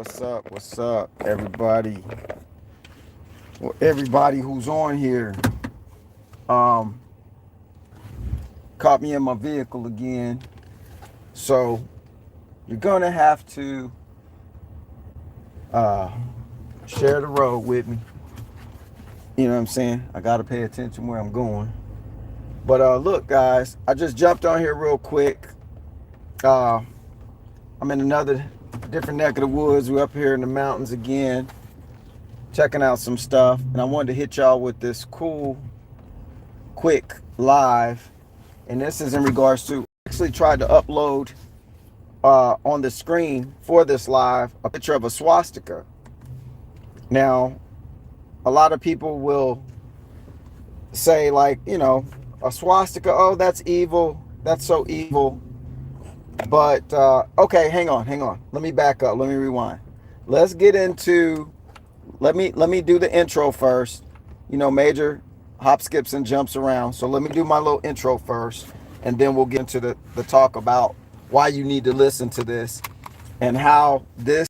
What's up? What's up, everybody? Well, everybody who's on here, um, caught me in my vehicle again. So you're gonna have to uh, share the road with me. You know what I'm saying? I gotta pay attention where I'm going. But look, guys, I just jumped on here real quick. Uh, I'm in another different neck of the woods. We're up here in the mountains again, checking out some stuff, and I wanted to hit y'all with this cool, quick live. And this is in regards to, I actually tried to upload on the screen for this live a picture of a swastika. Now, a lot of people will say, like, you know, a swastika, oh, that's evil, that's so evil. But okay, hang on, let me back up, let me rewind. Let's get into, let me do the intro first. You know, Major hop, skips, and jumps around, so let me do my little intro first, and then we'll get into the talk about why you need to listen to this, and how this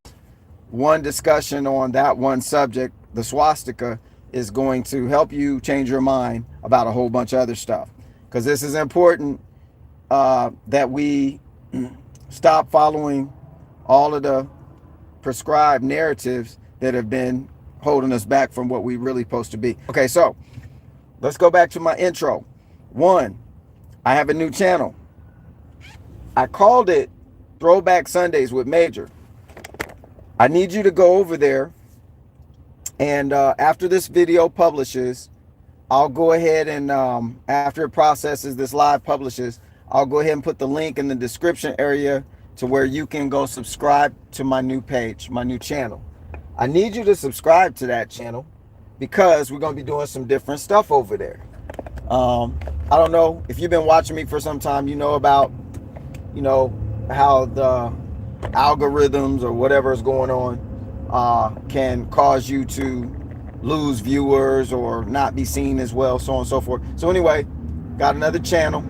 one discussion on that one subject, the swastika, is going to help you change your mind about a whole bunch of other stuff. Because this is important, that we stop following all of the prescribed narratives that have been holding us back from what we really supposed to be. Okay, so let's go back to my intro. One, I have a new channel. I called it Throwback Sundays with Major. I need you to go over there, and after this video publishes, I'll go ahead and after it processes, this live publishes, I'll go ahead and put the link in the description area to where you can go subscribe to my new page, my new channel. I need you to subscribe to that channel because we're going to be doing some different stuff over there. I don't know if you've been watching me for some time, you know about, you know, how the algorithms or whatever is going on can cause you to lose viewers or not be seen as well, so on and so forth. So anyway, got another channel.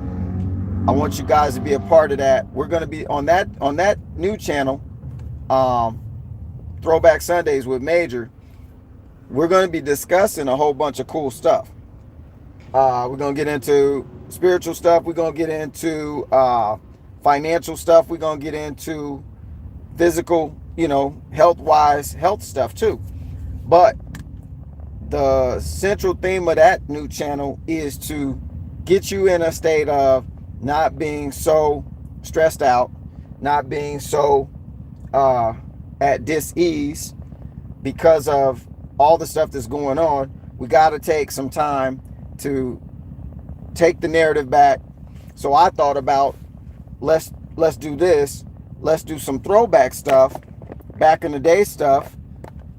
I want you guys to be a part of that. We're going to be on that new channel, Throwback Sundays with Major. We're going to be discussing a whole bunch of cool stuff. We're going to get into spiritual stuff. We're going to get into financial stuff. We're going to get into physical, you know, health-wise, health stuff too. But the central theme of that new channel is to get you in a state of not being so stressed out, not being so at dis-ease because of all the stuff that's going on. We got to take some time to take the narrative back. So I thought about, let's do this. Let's do some throwback stuff, back in the day stuff,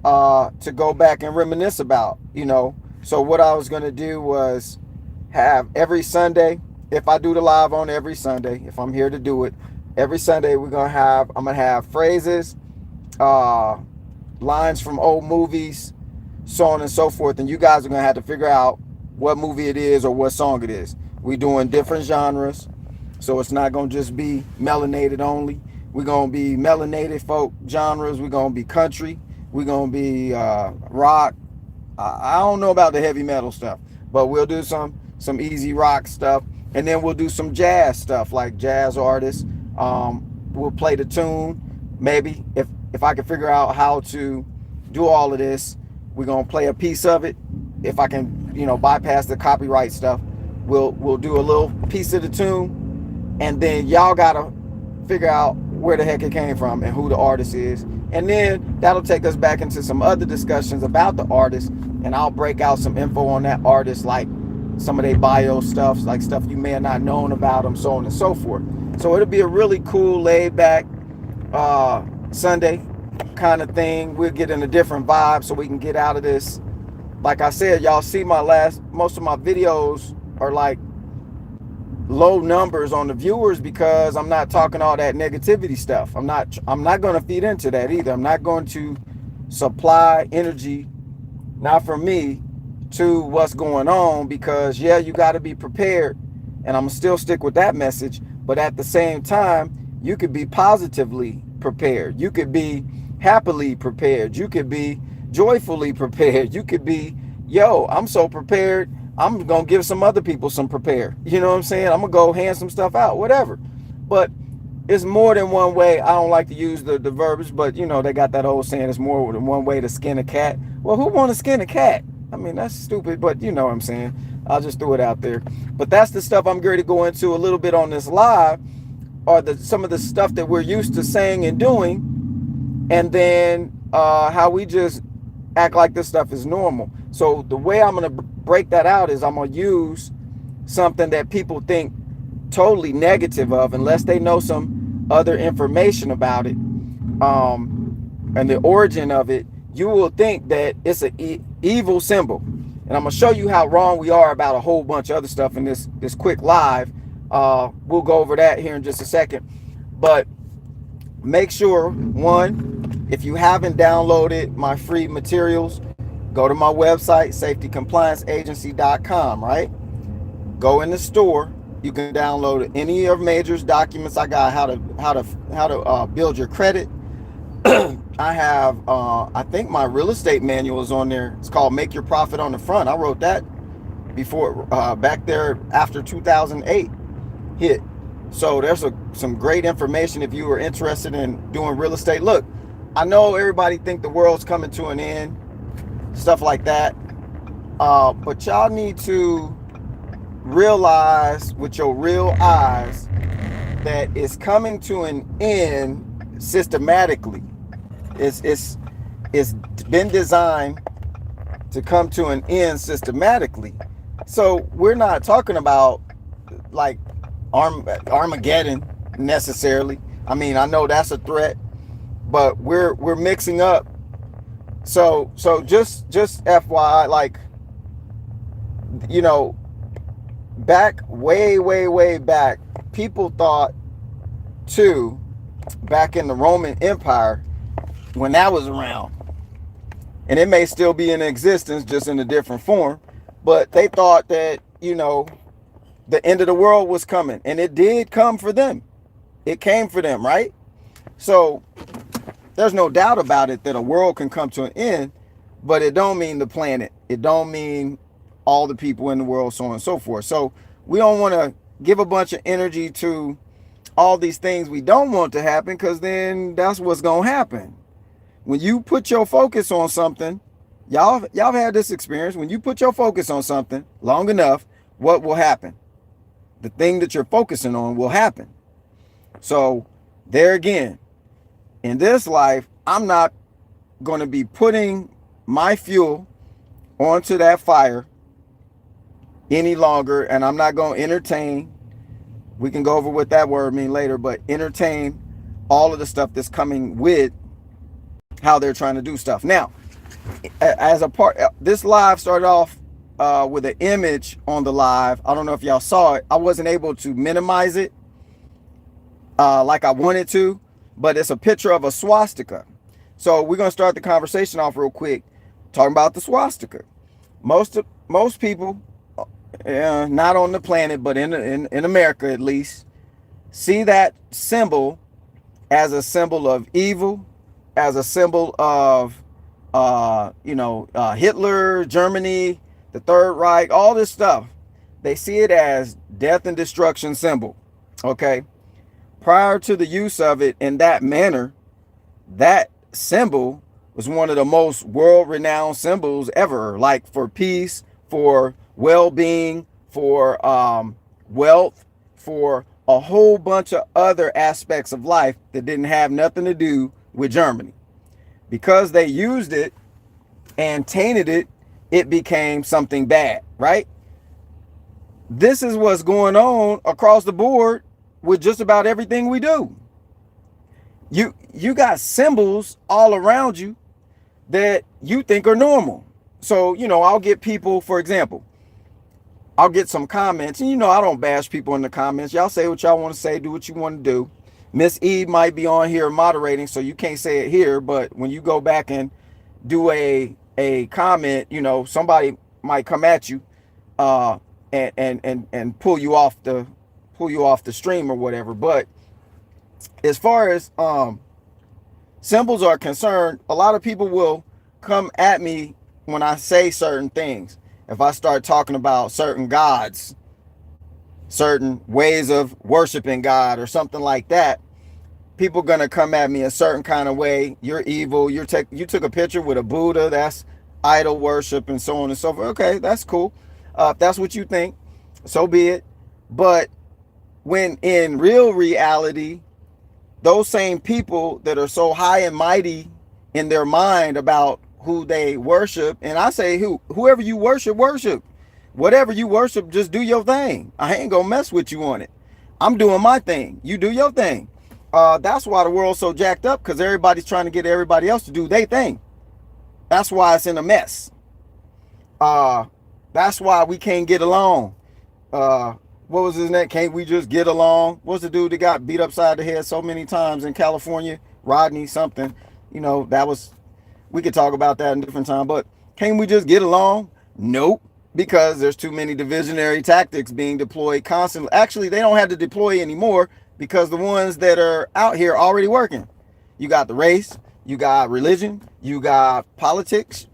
to go back and reminisce about, you know. So what I was going to do was have every Sunday, if I do the live on every Sunday, if I'm here to do it, every Sunday I'm going to have phrases, lines from old movies, so on and so forth. And you guys are going to have to figure out what movie it is or what song it is. We're doing different genres, so it's not going to just be melanated only. We're going to be melanated folk genres. We're going to be country. We're going to be rock. I don't know about the heavy metal stuff, but we'll do some easy rock stuff. And then we'll do some jazz stuff, like jazz artists. We'll play the tune. Maybe if I can figure out how to do all of this, we're going to play a piece of it. If I can, you know, bypass the copyright stuff, we'll do a little piece of the tune. And then y'all got to figure out where the heck it came from and who the artist is. And then that'll take us back into some other discussions about the artist. And I'll break out some info on that artist, like some of their bio stuff, like stuff you may have not known about them, so on and so forth. So it'll be a really cool, laid back Sunday kind of thing. We'll get in a different vibe so we can get out of this. Like I said, y'all see most of my videos are like low numbers on the viewers because I'm not talking all that negativity stuff. I'm not going to feed into that either. I'm not going to supply energy, not from me, to what's going on, because yeah, you got to be prepared, and I'm gonna still stick with that message. But at the same time, you could be positively prepared. You could be happily prepared. You could be joyfully prepared. You could be, yo, I'm so prepared, I'm going to give some other people some prepared. You know what I'm saying? I'm going to go hand some stuff out, whatever. But it's more than one way. I don't like to use the verbiage, but you know, they got that old saying, it's more than one way to skin a cat. Well, who want to skin a cat? I mean, that's stupid, but you know what I'm saying. I'll just throw it out there. But that's the stuff I'm going to go into a little bit on this live, or some of the stuff that we're used to saying and doing, and then how we just act like this stuff is normal. So the way I'm going to break that out is I'm going to use something that people think totally negative of, unless they know some other information about it, and the origin of it. You will think that it's an evil symbol, and I'm going to show you how wrong we are about a whole bunch of other stuff in this quick live. We'll go over that here in just a second, but make sure, one, if you haven't downloaded my free materials, go to my website, safetycomplianceagency.com, right? Go in the store. You can download any of Major's documents. I got how to build your credit. I have I think my real estate manual is on there. It's called Make Your Profit on the Front. I wrote that before, back there after 2008 hit. So there's some great information if you were interested in doing real estate. Look, I know everybody think the world's coming to an end, stuff like that, but y'all need to realize with your real eyes that it's coming to an end systematically. It's been designed to come to an end systematically. So we're not talking about like Armageddon necessarily. I mean, I know that's a threat, but we're mixing up. So just FYI, like, you know, back way back, people thought too, back in the Roman Empire, when that was around, and it may still be in existence, just in a different form, but they thought that, you know, the end of the world was coming, and it did come for them. It came for them, right? So there's no doubt about it that a world can come to an end, but it don't mean the planet. It don't mean all the people in the world, so on and so forth. So we don't want to give a bunch of energy to all these things we don't want to happen, because then that's what's going to happen. When you put your focus on something, y'all had this experience. When you put your focus on something long enough, what will happen? The thing that you're focusing on will happen. So there again, in this life, I'm not going to be putting my fuel onto that fire any longer, and I'm not going to entertain. We can go over what that word means later, but entertain all of the stuff that's coming with how they're trying to do stuff. Now, as a part, this live started off with an image on the live. I don't know if y'all saw it. I wasn't able to minimize it like I wanted to, but it's a picture of a swastika. So we're going to start the conversation off real quick talking about the swastika. Most people, not on the planet, but in America at least, see that symbol as a symbol of evil, as a symbol of Hitler, Germany, the Third Reich, all this stuff. They see it as death and destruction symbol. Okay. Prior to the use of it in that manner, that symbol was one of the most world-renowned symbols ever, like for peace, for well-being, for wealth, for a whole bunch of other aspects of life that didn't have nothing to do with Germany. Because they used it and tainted it, it became something bad, right? This is what's going on across the board with just about everything we do. You got symbols all around you that you think are normal. So, I'll get people, for example, I'll get some comments, and I don't bash people in the comments. Y'all say what y'all want to say, do what you want to do. Miss E might be on here moderating, so you can't say it here, but when you go back and do a comment, somebody might come at you and pull you off the stream or whatever. But as far as Symbols are concerned. A lot of people will come at me when I say certain things. If I start talking about certain gods, certain ways of worshiping God or something like that, people gonna come at me a certain kind of way. You're evil. You took a picture with a Buddha. That's idol worship and so on and so forth. Okay, that's cool. If that's what you think, so be it. But when in real reality, those same people that are so high and mighty in their mind about who they worship, and I say whoever you worship, worship. Whatever you worship, just do your thing. I ain't gonna mess with you on it. I'm doing my thing. You do your thing. That's why the world's so jacked up, because everybody's trying to get everybody else to do their thing. That's why it's in a mess. That's why we can't get along. What was his name? Can't we just get along? What's the dude that got beat upside the head so many times in California? Rodney something. That was, we could talk about that in a different time, but can't we just get along? Nope. Because there's too many divisionary tactics being deployed constantly. Actually, they don't have to deploy anymore because the ones that are out here are already working. You got the race, you got religion, you got politics,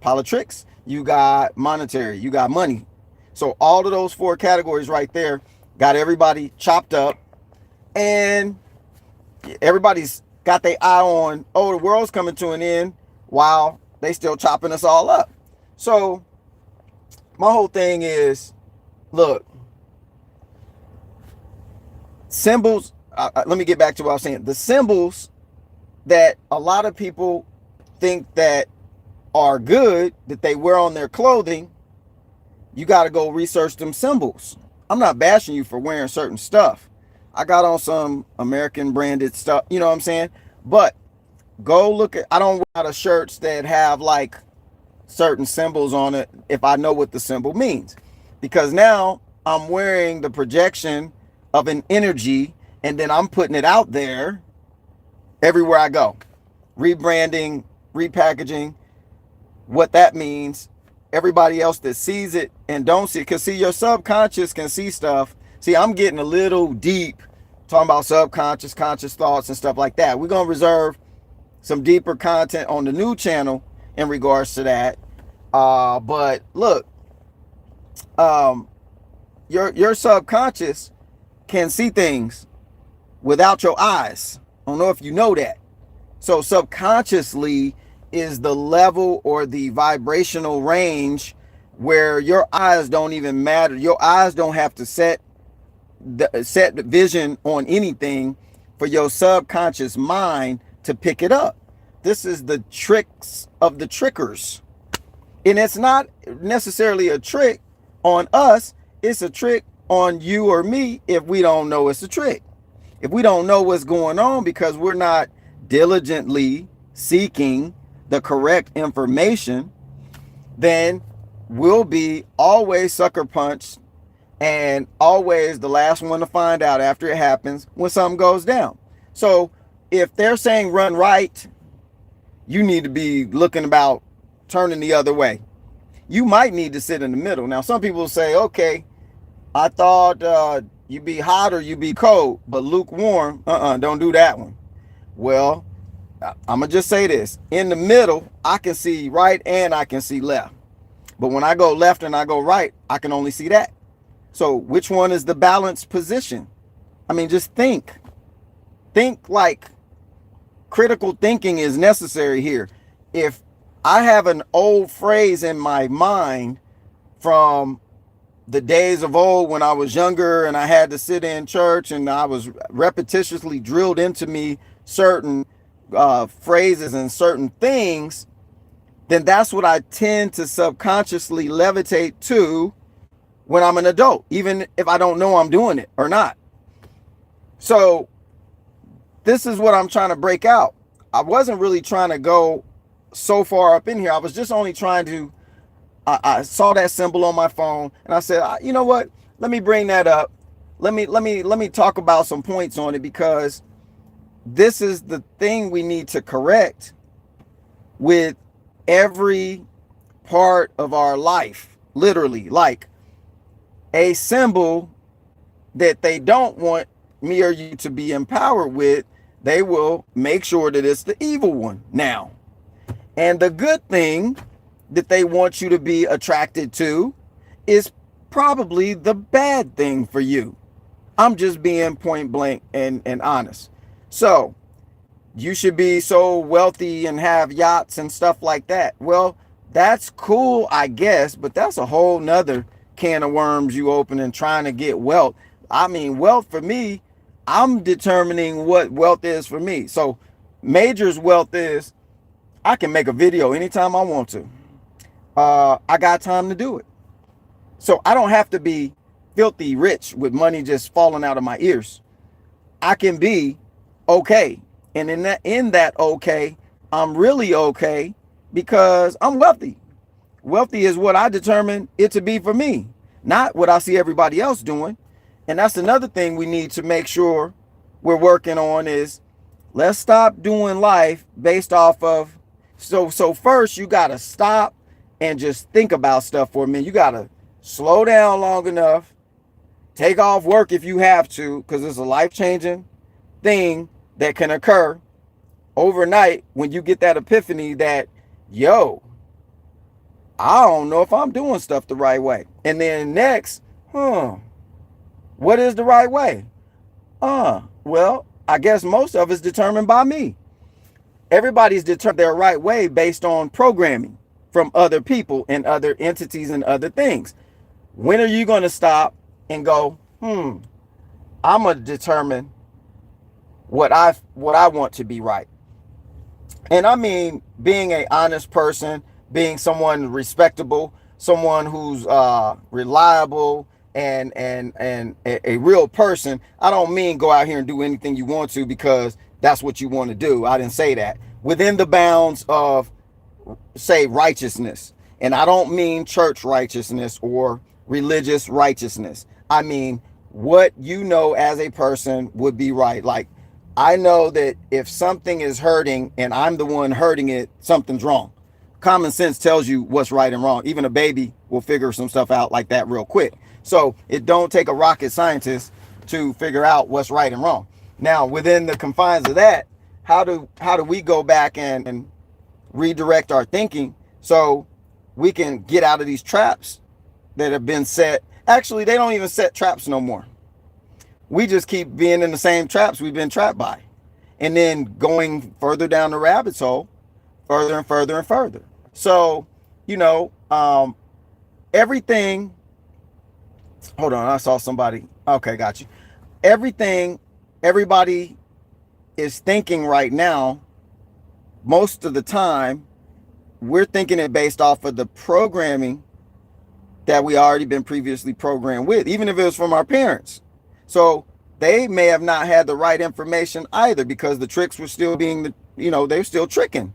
you got monetary, you got money. So all of those 4 categories right there got everybody chopped up, and everybody's got their eye on, oh, the world's coming to an end, while they still chopping us all up. So my whole thing is, look, symbols, let me get back to what I was saying. The symbols that a lot of people think that are good, that they wear on their clothing, you got to go research them symbols. I'm not bashing you for wearing certain stuff. I got on some American branded stuff, you know what I'm saying? But go look at, I don't wear a lot of shirts that have like certain symbols on it if I know what the symbol means, because now I'm wearing the projection of an energy, and then I'm putting it out there everywhere I go, rebranding, repackaging, what that means. Everybody else that sees it and don't see it, because see, your subconscious can see stuff. See, I'm getting a little deep talking about subconscious, conscious thoughts and stuff like that. We're gonna reserve some deeper content on the new channel in regards to that. But look, your subconscious can see things without your eyes. I don't know if you know that. So subconsciously is the level or the vibrational range where your eyes don't even matter. Your eyes don't have to set the vision on anything for your subconscious mind to pick it up. This is the tricks of the trickers. And it's not necessarily a trick on us. It's a trick on you or me if we don't know it's a trick. If we don't know what's going on because we're not diligently seeking the correct information, then we'll be always sucker punched and always the last one to find out after it happens when something goes down. So if they're saying run right, you need to be looking about turning the other way. You might need to sit in the middle. Now, some people say, okay, I thought you be hot or you be cold, but lukewarm, don't do that one. Well, I'm going to just say this. In the middle, I can see right and I can see left. But when I go left and I go right, I can only see that. So which one is the balanced position? I mean, just think. Think like critical thinking is necessary here. If I have an old phrase in my mind from the days of old when I was younger and I had to sit in church and I was repetitiously drilled into me certain phrases and certain things, then that's what I tend to subconsciously levitate to when I'm an adult, even if I don't know I'm doing it or not. So this is what I'm trying to break out. I wasn't really trying to go so far up in here. I was just only trying to, I saw that symbol on my phone and I said, you know what? Let me bring that up. Let me talk about some points on it, because this is the thing we need to correct with every part of our life. Literally, like a symbol that they don't want me or you to be empowered with, they will make sure that it's the evil one now. And the good thing that they want you to be attracted to is probably the bad thing for you. I'm just being point blank and honest. So you should be so wealthy and have yachts and stuff like that. Well, that's cool, I guess, but that's a whole nother can of worms you open and trying to get wealth. I mean, wealth for me, I'm determining what wealth is for me. So Major's wealth is I can make a video anytime I want to. I got time to do it. So I don't have to be filthy rich with money just falling out of my ears. I can be okay. And in that okay, I'm really okay because I'm wealthy. Wealthy is what I determine it to be for me, not what I see everybody else doing. And that's another thing we need to make sure we're working on is let's stop doing life based off of so first you got to stop and just think about stuff for a minute. You got to slow down long enough, take off work if you have to, because it's a life-changing thing that can occur overnight when you get that epiphany that, yo, I don't know if I'm doing stuff the right way. And then next, what is the right way? Well, I guess most of it's determined by me. Everybody's determined their right way based on programming from other people and other entities and other things. When are you going to stop and go, I'm going to determine what I want to be right? And I mean, being an honest person, being someone respectable, someone who's reliable and a real person. I don't mean go out here and do anything you want to because that's what you want to do. I didn't say that. Within the bounds of, say, righteousness. And I don't mean church righteousness or religious righteousness. I mean what you know as a person would be right. Like, I know that if something is hurting and I'm the one hurting it, something's wrong. Common sense tells you what's right and wrong. Even a baby will figure some stuff out like that real quick. So it don't take a rocket scientist to figure out what's right and wrong. Now, within the confines of that, how do we go back and redirect our thinking so we can get out of these traps that have been set? Actually, they don't even set traps no more. We just keep being in the same traps we've been trapped by. And then going further down the rabbit hole, further and further and further. So, everything, hold on, I saw somebody. Okay, got you. Everybody is thinking right now, most of the time, we're thinking it based off of the programming that we already been previously programmed with, even if it was from our parents. So they may have not had the right information either because the tricks were still being, they're still tricking.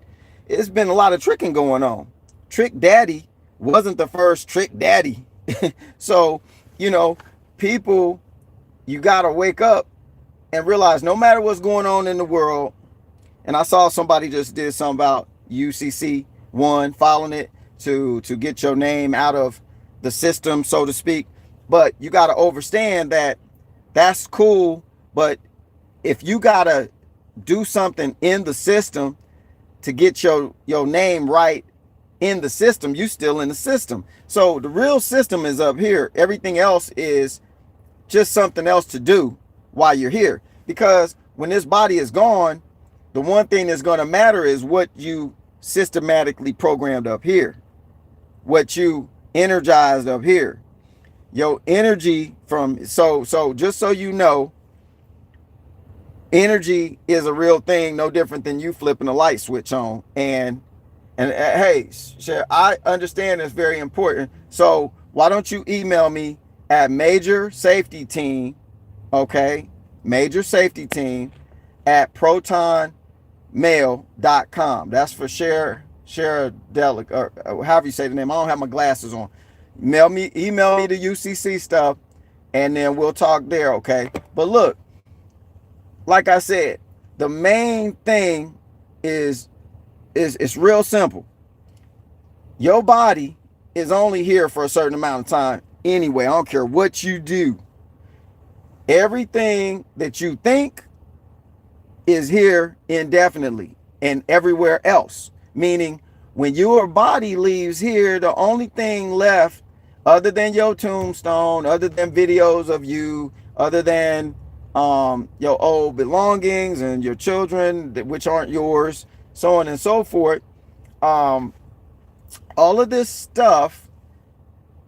It's been a lot of tricking going on. Trick Daddy wasn't the first Trick Daddy. So, people, you got to wake up and realize no matter what's going on in the world, and I saw somebody just did something about UCC 1, following it to get your name out of the system, so to speak. But you got to understand that that's cool. But if you got to do something in the system to get your name right in the system, you still in the system. So the real system is up here. Everything else is just something else to do while you're here. Because when this body is gone, the one thing that's going to matter is what you systematically programmed up here, what you energized up here, your energy from, so just so you know, energy is a real thing, no different than you flipping a light switch on. And hey, Cher, I understand it's very important. So why don't you email me at Major Safety Team, okay? Major Safety Team at protonmail.com. That's for Cher Delic, or however you say the name. I don't have my glasses on. Email me the UCC stuff, and then we'll talk there, okay? But look, like I said, the main thing is it's real simple. Your body is only here for a certain amount of time anyway. I don't care what you do. Everything that you think is here indefinitely and everywhere else. Meaning, when your body leaves here, the only thing left, other than your tombstone, other than videos of you, other than your old belongings and your children, which aren't yours, so on and so forth, um, all of this stuff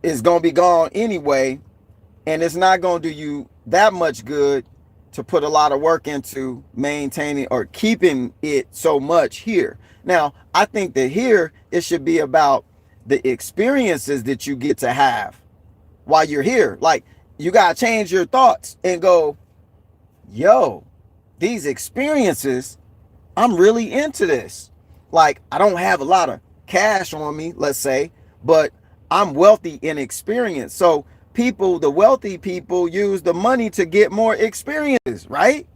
is going to be gone anyway, and it's not going to do you that much good to put a lot of work into maintaining or keeping it so much here. Now, I think that here it should be about the experiences that you get to have while you're here. Like, you got to change your thoughts and go, yo, these experiences, I'm really into this. Like, I don't have a lot of cash on me, let's say, but I'm wealthy in experience. So people, the wealthy people, use the money to get more experiences, right?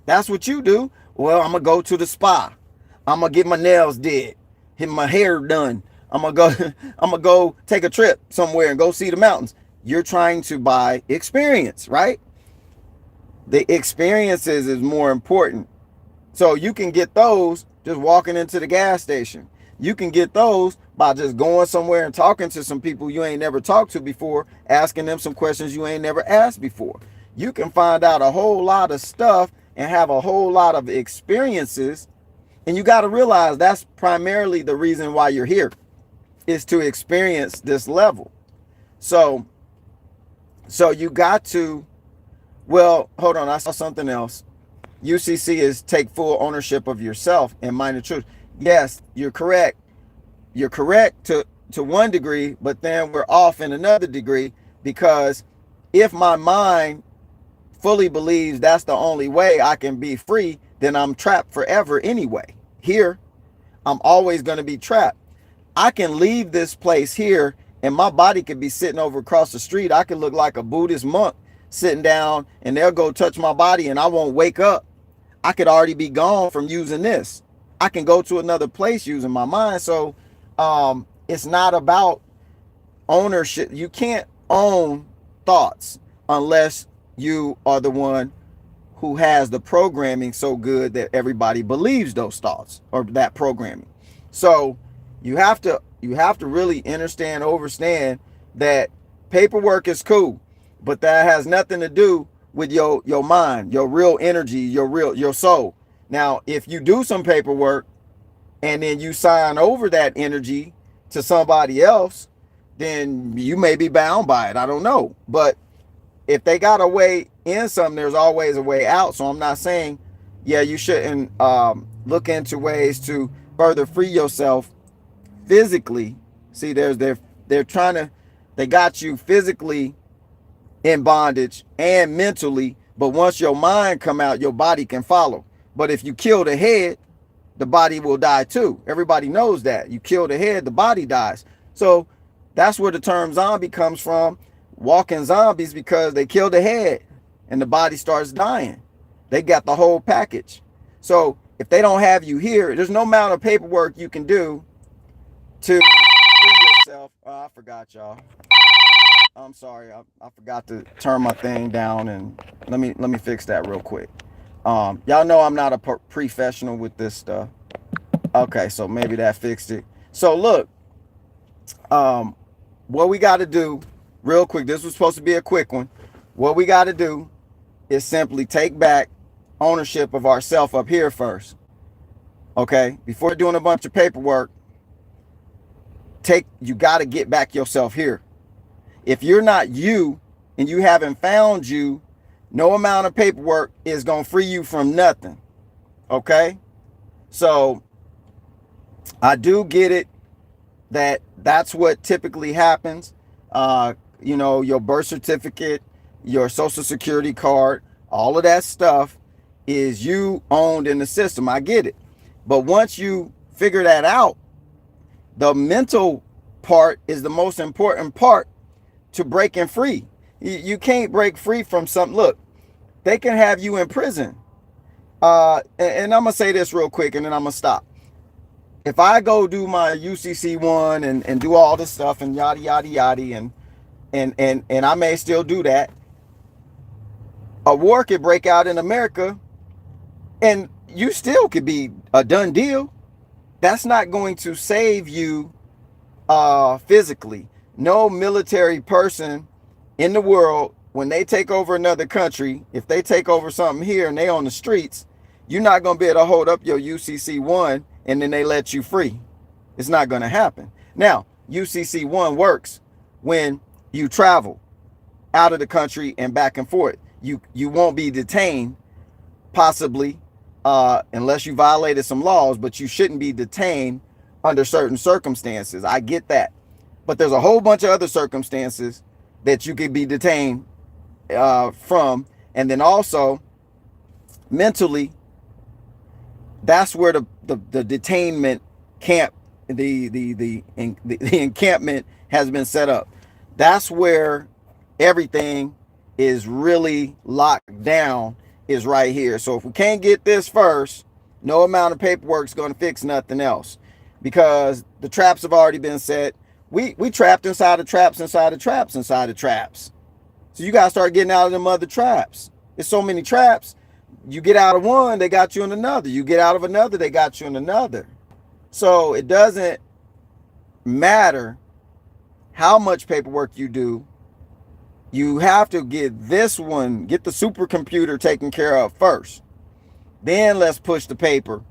That's what you do. Well, I'm gonna go to the spa. I'm gonna get my nails did, get my hair done. I'm gonna go I'm gonna go take a trip somewhere and go see the mountains. You're trying to buy experience, right? The experiences is more important. So you can get those just walking into the gas station. You can get those by just going somewhere and talking to some people you ain't never talked to before, asking them some questions you ain't never asked before. You can find out a whole lot of stuff and have a whole lot of experiences. And you got to realize that's primarily the reason why you're here, is to experience this level. So you got to, well, hold on, I saw something else. UCC is take full ownership of yourself and mind the truth. Yes, you're correct. You're correct to one degree, but then we're off in another degree, because if my mind fully believes that's the only way I can be free, then I'm trapped forever anyway. Here, I'm always going to be trapped. I can leave this place here and my body could be sitting over across the street. I could look like a Buddhist monk sitting down, and they'll go touch my body and I won't wake up. I could already be gone from using this. I can go to another place using my mind. So it's not about ownership. You can't own thoughts unless you are the one who has the programming so good that everybody believes those thoughts or that programming. So you have to really understand, overstand that paperwork is cool, but that has nothing to do with your mind, your real energy, your soul. Now, if you do some paperwork and then you sign over that energy to somebody else, then you may be bound by it. I don't know. But if they got a way in something, there's always a way out. So I'm not saying, yeah, you shouldn't look into ways to further free yourself physically. See, they're trying to, they got you physically in bondage and mentally, but once your mind come out, your body can follow. But if you kill the head, the body will die too. Everybody knows that. You kill the head, the body dies. So that's where the term zombie comes from. Walking zombies, because they kill the head and the body starts dying. They got the whole package. So if they don't have you here, there's no amount of paperwork you can do to free yourself. Oh, I forgot, y'all. I'm sorry, I forgot to turn my thing down, and let me fix that real quick. Y'all know I'm not a professional with this stuff. Okay, so maybe that fixed it. So look, what we got to do real quick, this was supposed to be a quick one. What we got to do is simply take back ownership of ourself up here first. Okay, before doing a bunch of paperwork, you got to get back yourself here. If you're not you and you haven't found you, no amount of paperwork is going to free you from nothing. Okay? So I do get it that's what typically happens. Your birth certificate, your social security card, all of that stuff is you owned in the system. I get it. But once you figure that out, the mental part is the most important part to breaking free. You can't break free from something. Look, they can have you in prison. And I'm going to say this real quick and then I'm going to stop. If I go do my UCC one and do all this stuff and yada, yada, yada, and I may still do that, a war could break out in America and you still could be a done deal. That's not going to save you physically. No military person in the world, when they take over another country, if they take over something here and they on the streets, you're not going to be able to hold up your UCC-1 and then they let you free. It's not going to happen. Now, UCC-1 works when you travel out of the country and back and forth. You won't be detained, possibly, unless you violated some laws, but you shouldn't be detained under certain circumstances. I get that. But there's a whole bunch of other circumstances that you could be detained from. And then also, mentally, that's where the detainment camp, the encampment has been set up. That's where everything is really locked down, is right here. So if we can't get this first, no amount of paperwork is going to fix nothing else, because the traps have already been set. We trapped inside of traps, inside of traps, inside of traps. So you got to start getting out of them other traps. There's so many traps. You get out of one, they got you in another. You get out of another, they got you in another. So it doesn't matter how much paperwork you do. You have to get this one, get the supercomputer taken care of first. Then let's push the paper.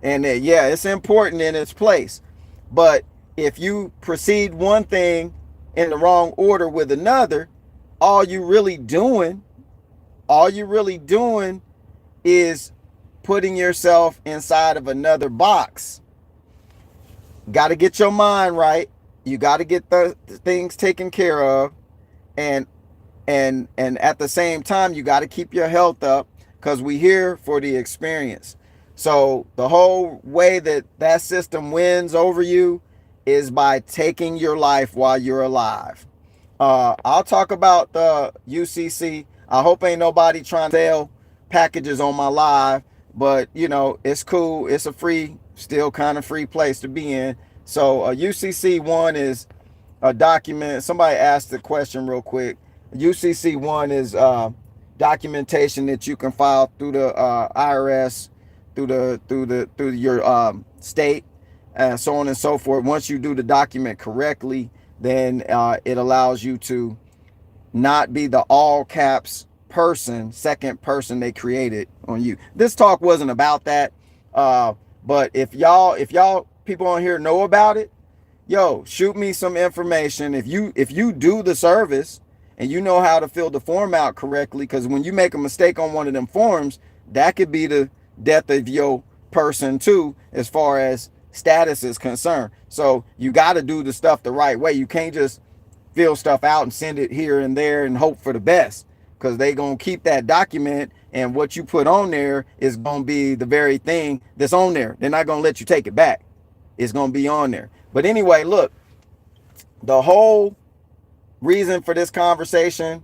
And yeah, it's important in its place. But if you proceed one thing in the wrong order with another, all you really doing is putting yourself inside of another box. Got to get your mind right. You got to get the things taken care of. And at the same time, you got to keep your health up, because we're here for the experience. So the whole way that system wins over you is by taking your life while you're alive. I'll talk about the UCC. I hope ain't nobody trying to sell packages on my live, but you know, it's cool. It's a free, still kind of free place to be in. So UCC-1 is a document. Somebody asked the question real quick. UCC-1 is documentation that you can file through the IRS, through your state, and so on and so forth. Once you do the document correctly, then it allows you to not be the all caps person, second person they created on you. This talk wasn't about that, but if y'all people on here know about it, yo, shoot me some information. If you do the service and you know how to fill the form out correctly, because when you make a mistake on one of them forms, that could be the death of your person too, as far as status is concerned. So you got to do the stuff the right way. You can't just fill stuff out and send it here and there and hope for the best, because they gonna keep that document, and what you put on there is gonna be the very thing that's on there. They're not gonna let you take it back. It's gonna be on there. But anyway, look, the whole reason for this conversation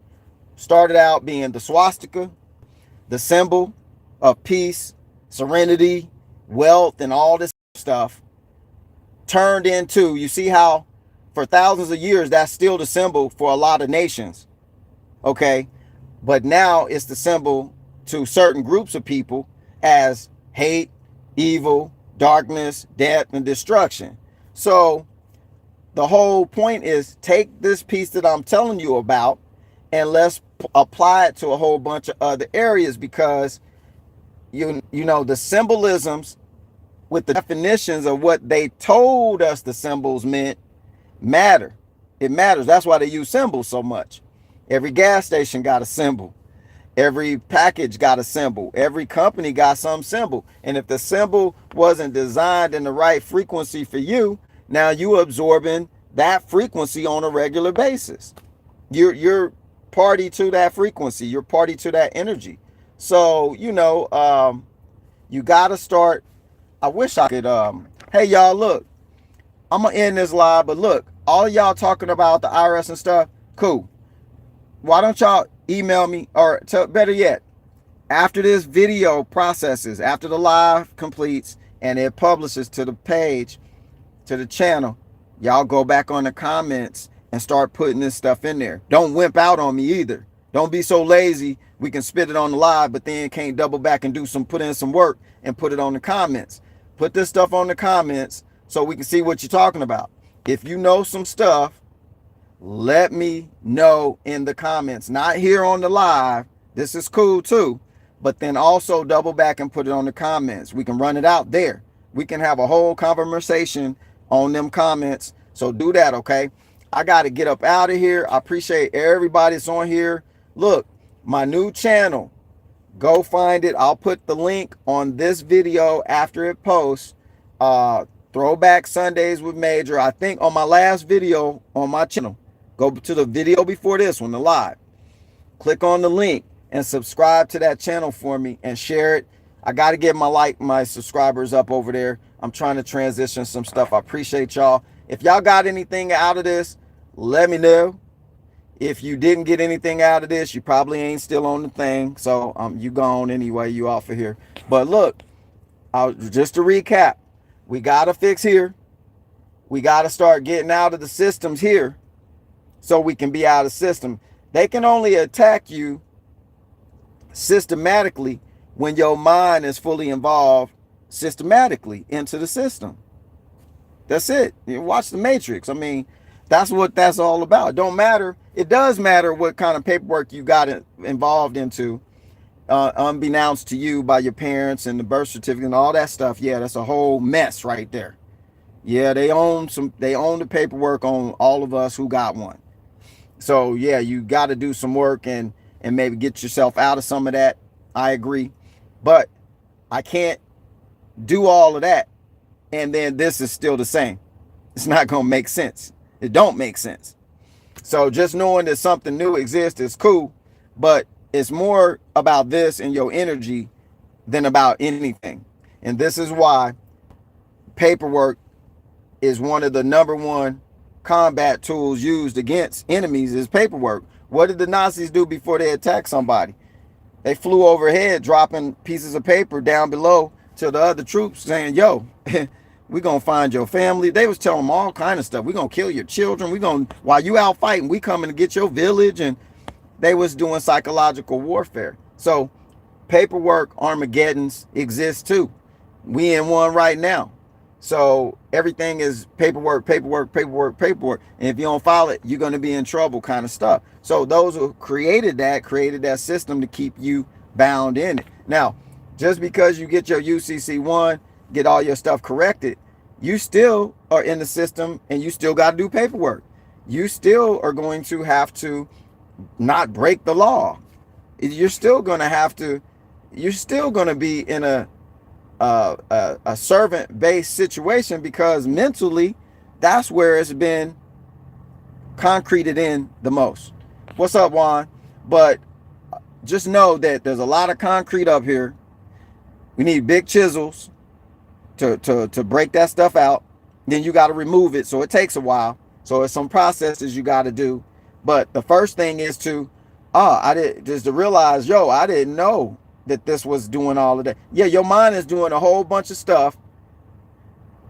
started out being the swastika, the symbol of peace, serenity, wealth, and all this stuff, turned into, you see how for thousands of years that's still the symbol for a lot of nations, okay? But now it's the symbol to certain groups of people as hate, evil, darkness, death, and destruction. So the whole point is, take this piece that I'm telling you about and let's apply it to a whole bunch of other areas, because you know the symbolisms with the definitions of what they told us the symbols meant matter. It matters. That's why they use symbols so much. Every gas station got a symbol. Every package got a symbol. Every company got some symbol. And if the symbol wasn't designed in the right frequency for you, now you absorbing that frequency on a regular basis. You're party to that frequency. You're party to that energy. So, you know, you got to start. I wish I could, hey y'all, look, I'm going to end this live, but look, all y'all talking about the IRS and stuff, cool. Why don't y'all email me, or better yet, after this video processes, after the live completes and it publishes to the page, to the channel, y'all go back on the comments and start putting this stuff in there. Don't wimp out on me either. Don't be so lazy we can spit it on the live, but then can't double back and put in some work and put it on the comments. Put this stuff on the comments so we can see what you're talking about. If you know some stuff, let me know in the comments, not here on the live. This is cool too, but then also double back and put it on the comments. We can run it out there. We can have a whole conversation on them comments. So do that, okay? I got to get up out of here. I appreciate everybody that's on here. Look, my new channel, go find it. I'll put the link on this video after it posts. Throwback Sundays with Major. I think on my last video on my channel. Go to the video before this one, the live. Click on the link and subscribe to that channel for me and share it. I got to get my subscribers up over there. I'm trying to transition some stuff. I appreciate y'all. If y'all got anything out of this, let me know. If you didn't get anything out of this, you probably ain't still on the thing. So you gone anyway. You off of here. But look, just to recap, we got to fix here. We got to start getting out of the systems here so we can be out of system. They can only attack you systematically when your mind is fully involved systematically into the system. That's it. You watch the Matrix. I mean, that's what that's all about. It don't matter. It does matter what kind of paperwork you got involved into, unbeknownst to you by your parents and the birth certificate and all that stuff. Yeah, that's a whole mess right there. Yeah, they own the paperwork on all of us who got one. So yeah, you got to do some work and maybe get yourself out of some of that. I agree. But I can't do all of that and then this is still the same. It's not going to make sense. It don't make sense. So just knowing that something new exists is cool, but it's more about this and your energy than about anything. And this is why paperwork is one of the #1 combat tools used against enemies is paperwork. What did the Nazis do before they attacked somebody? They flew overhead dropping pieces of paper down below to the other troops saying, yo, we're going to find your family. They was telling them all kind of stuff. We're going to kill your children. While you out fighting, we coming to get your village. And they was doing psychological warfare. So paperwork Armageddons exist too. We in one right now. So everything is paperwork, paperwork, paperwork, paperwork. And if you don't follow it, you're going to be in trouble kind of stuff. So those who created that system to keep you bound in it. Now, just because you get your UCC1, get all your stuff corrected, you still are in the system and you still got to do paperwork. You still are going to have to not break the law. You're still going to be in a servant-based situation because mentally, that's where it's been concreted in the most. What's up, Juan? But just know that there's a lot of concrete up here. We need big chisels to break that stuff out. Then you got to remove it, so it takes a while. So it's some processes you got to do. But the first thing is to realize, I didn't know that this was doing all of that. Yeah, your mind is doing a whole bunch of stuff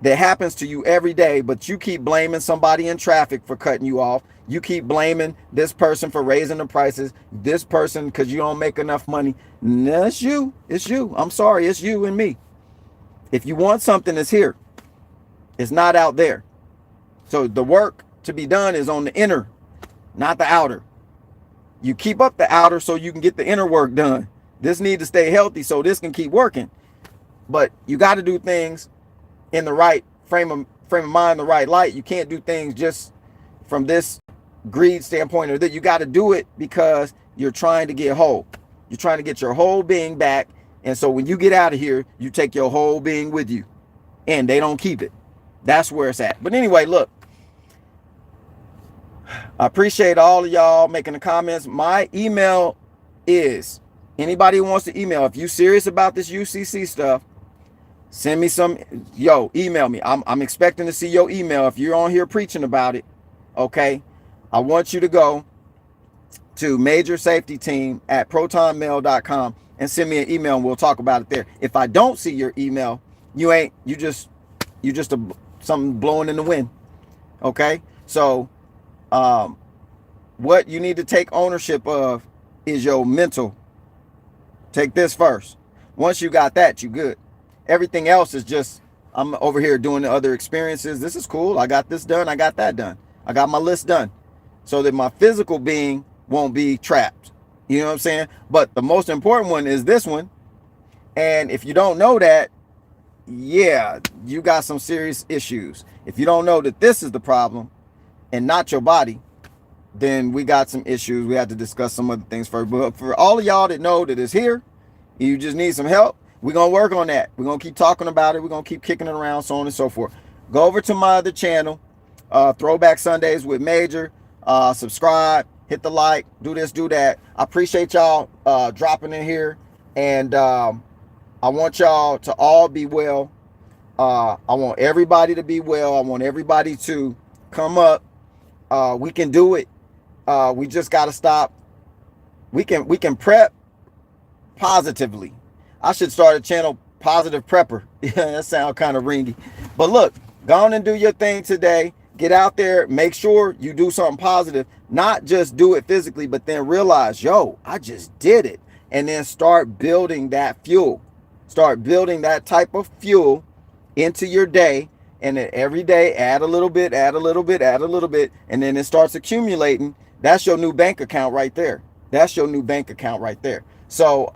that happens to you every day, but you keep blaming somebody in traffic for cutting you off. You keep blaming this person for raising the prices, this person because you don't make enough money. No, it's you. It's you. I'm sorry. It's you and me. If you want something, it's here. It's not out there. So the work to be done is on the inner, not the outer. You keep up the outer so you can get the inner work done. This needs to stay healthy so this can keep working. But you got to do things in the right frame of mind, the right light. You can't do things just from this greed standpoint or that. You got to do it because you're trying to get whole. You're trying to get your whole being back. And so when you get out of here, you take your whole being with you and they don't keep it. That's where it's at. But anyway, look, I appreciate all of y'all making the comments. My email is anybody who wants to email. If you serious about this UCC stuff, send me some, email me. I'm expecting to see your email if you're on here preaching about it. Okay. I want you to go to majorsafetyteam@protonmail.com and send me an email and we'll talk about it there. If I don't see your email, you just something blowing in the wind. Okay. So, what you need to take ownership of is your mental Take this first. Once you got that, you good. Everything else is just, I'm over here doing the other experiences. This is cool. I got this done. I got that done. I got my list done so that my physical being won't be trapped. You know what I'm saying? But the most important one is this one. And if you don't know that, yeah, you got some serious issues. If you don't know that this is the problem and not your body, then we got some issues. We have to discuss some other things first. But for all of y'all that know that it's here, you just need some help, we're going to work on that. We're going to keep talking about it. We're going to keep kicking it around, so on and so forth. Go over to my other channel, Throwback Sundays with Major. Subscribe, hit the like, do this, do that. I appreciate y'all dropping in here. And I want y'all to all be well. I want everybody to be well. I want everybody to come up. We can do it. We just got to stop. We can prep positively. I should start a channel, Positive Prepper. Yeah, that sounds kind of ringy. But look, go on and do your thing today. Get out there. Make sure you do something positive. Not just do it physically, but then realize, yo, I just did it. And then start building that fuel. Start building that type of fuel into your day. And then every day, add a little bit, add a little bit, add a little bit. And then it starts accumulating. That's your new bank account right there. That's your new bank account right there. So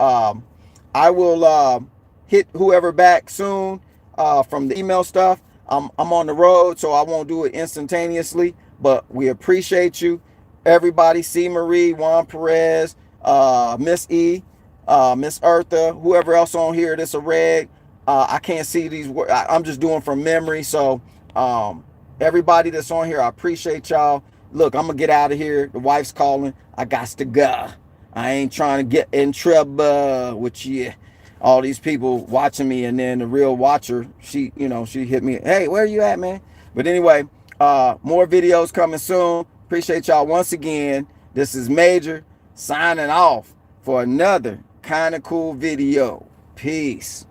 I will hit whoever back soon from the email stuff. I'm on the road, so I won't do it instantaneously. But we appreciate you. Everybody, C. Marie, Juan Perez, Miss E, Miss Eartha, whoever else on here that's a reg. I can't see these words. I'm just doing from memory. So everybody that's on here, I appreciate y'all. Look, I'm going to get out of here. The wife's calling. I got to go. I ain't trying to get in trouble with you. All these people watching me, and then the real watcher, she hit me. Hey, where are you at, man? But anyway, more videos coming soon. Appreciate y'all once again. This is Major signing off for another kind of cool video. Peace.